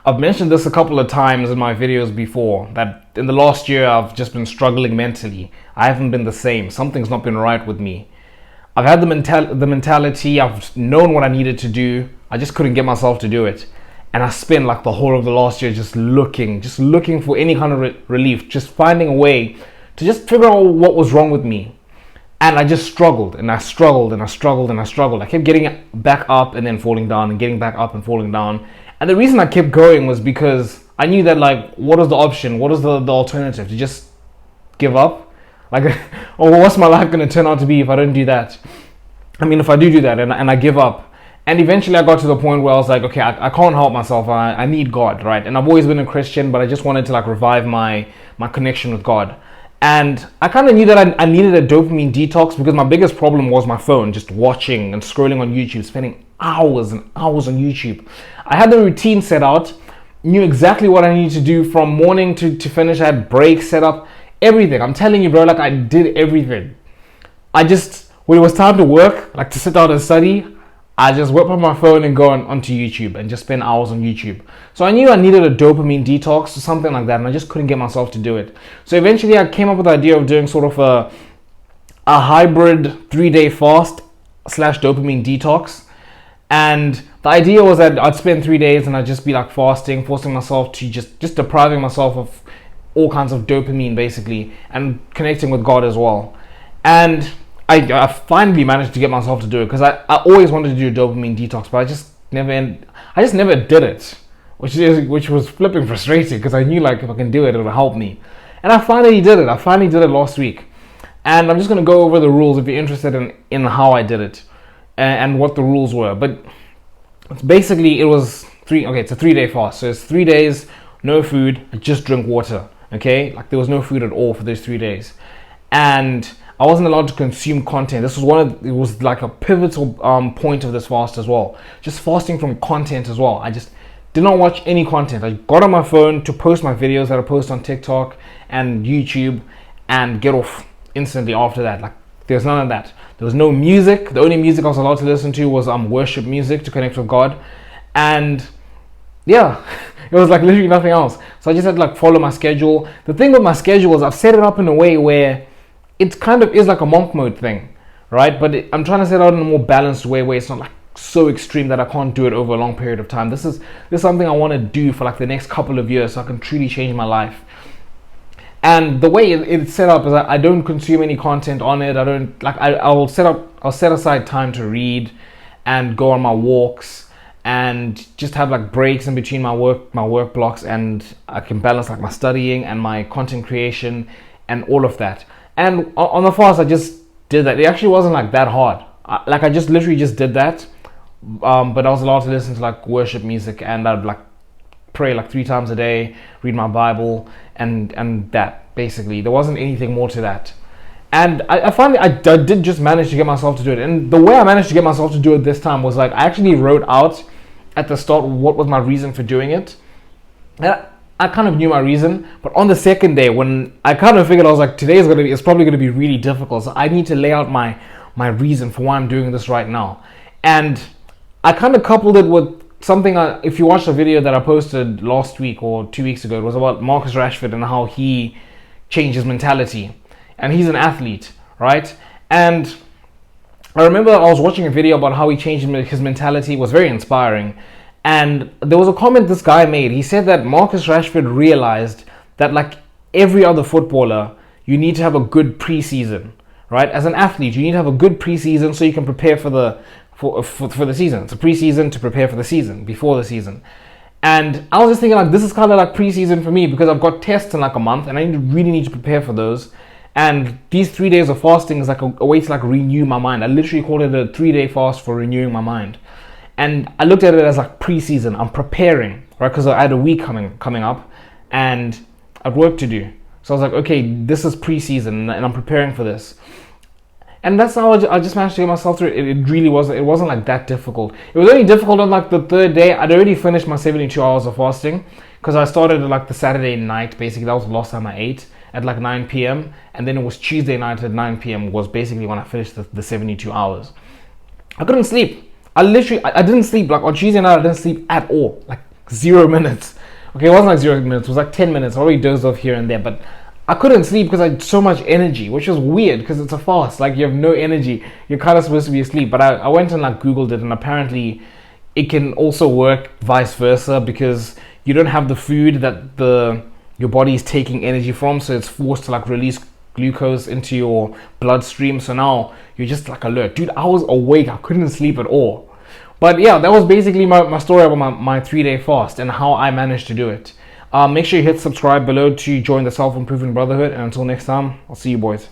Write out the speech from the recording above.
I've mentioned this a couple of times in my videos before, that in the last year I've just been struggling mentally. I haven't been the same. Something's not been right with me. I've had the mentality, I've known what I needed to do, I just couldn't get myself to do it. And I spent like the whole of the last year just looking for any kind of relief, just finding a way to just figure out what was wrong with me. And I just struggled, and I struggled, and I struggled, and I struggled. I kept getting back up and then falling down, and getting back up and falling down. And the reason I kept going was because I knew that, like, what is the option? What is the alternative? To just give up? Like, or what's my life going to turn out to be if I don't do that? I mean, if I do that and I give up. And eventually I got to the point where I was like, okay, I can't help myself. I need God, right? And I've always been a Christian, but I just wanted to like revive my connection with God. And I kind of knew that I needed a dopamine detox, because my biggest problem was my phone, just watching and scrolling on YouTube, spending hours and hours on YouTube. I had the routine set out, knew exactly what I needed to do from morning to finish. I had breaks set up, everything. I'm telling you, bro, like I did everything. When it was time to work, like to sit down and study, I just whip up my phone and go onto YouTube and just spend hours on YouTube. So I knew I needed a dopamine detox or something like that, and I just couldn't get myself to do it. So eventually I came up with the idea of doing sort of a hybrid 3-day fast / dopamine detox. And the idea was that I'd spend 3 days and I'd just be like forcing myself to just depriving myself of all kinds of dopamine basically, and connecting with God as well. And I finally managed to get myself to do it, because I always wanted to do a dopamine detox, but I just never did it, which was flipping frustrating, because I knew like if I can do it, it'll help me. And I finally did it. I finally did it last week, and I'm just going to go over the rules if you're interested in how I did it and what the rules were. But it's basically, it's a 3-day fast. So it's 3 days, no food, just drink water. Okay, like there was no food at all for those 3 days, and I wasn't allowed to consume content. This was it was like a pivotal point of this fast as well. Just fasting from content as well. I just did not watch any content. I got on my phone to post my videos that I post on TikTok and YouTube, and get off instantly after that. Like there's none of that. There was no music. The only music I was allowed to listen to was worship music to connect with God. And yeah, it was like literally nothing else. So I just had to like follow my schedule. The thing with my schedule is I've set it up in a way where it kind of is like a monk mode thing, right? But I'm trying to set it out in a more balanced way where it's not like so extreme that I can't do it over a long period of time. This is something I want to do for like the next couple of years, so I can truly change my life. And the way it's set up is I don't consume any content on it. I don't like I'll set aside time to read and go on my walks and just have like breaks in between my work blocks, and I can balance like my studying and my content creation and all of that. And on the fast, I just did that. It actually wasn't like that hard. I just literally just did that. But I was allowed to listen to like worship music, and I'd like pray like 3 times a day, read my Bible, and that basically. There wasn't anything more to that. And I finally did just manage to get myself to do it. And the way I managed to get myself to do it this time was like I actually wrote out at the start what was my reason for doing it. And I kind of knew my reason, but on the second day, when I kind of figured, I was like, it's probably going to be really difficult, so I need to lay out my reason for why I'm doing this right now. And I kind of coupled it with something, if you watched the video that I posted last week or 2 weeks ago, it was about Marcus Rashford and how he changed his mentality. And he's an athlete, right? And I remember I was watching a video about how he changed his mentality. It was very inspiring. And there was a comment this guy made. He said that Marcus Rashford realized that like every other footballer, you need to have a good preseason, right? As an athlete, you need to have a good preseason so you can prepare for the season. It's a preseason to prepare for the season, before the season. And I was just thinking like, this is kind of like preseason for me, because I've got tests in like a month and I really need to prepare for those. And these 3 days of fasting is like a way to like renew my mind. I literally called it a 3-day fast for renewing my mind. And I looked at it as like preseason. I'm preparing, right? Because I had a week coming up, and I'd work to do. So I was like, okay, this is preseason, and I'm preparing for this. And that's how I just managed to get myself through it. It wasn't like that difficult. It was only difficult on like the 3rd day. I'd already finished my 72 hours of fasting, because I started at like the Saturday night. Basically, that was the last time I ate, at like 9 p.m. And then it was Tuesday night at 9 p.m. was basically when I finished the 72 hours. I couldn't sleep. I didn't sleep. Like on Tuesday night, I didn't sleep at all. Like 0 minutes. Okay, it wasn't like 0 minutes. It was like 10 minutes. I already dozed off here and there, but I couldn't sleep because I had so much energy, which is weird because it's a fast. Like, you have no energy. You're kind of supposed to be asleep. But I went and like Googled it, and apparently it can also work vice versa, because you don't have the food that your body is taking energy from, so it's forced to like release glucose into your bloodstream. So now you're just like alert. Dude, I was awake. I couldn't sleep at all. But yeah, that was basically my story about my 3-day fast and how I managed to do it. Make sure you hit subscribe below to join the Self-Improvement Brotherhood. And until next time, I'll see you boys.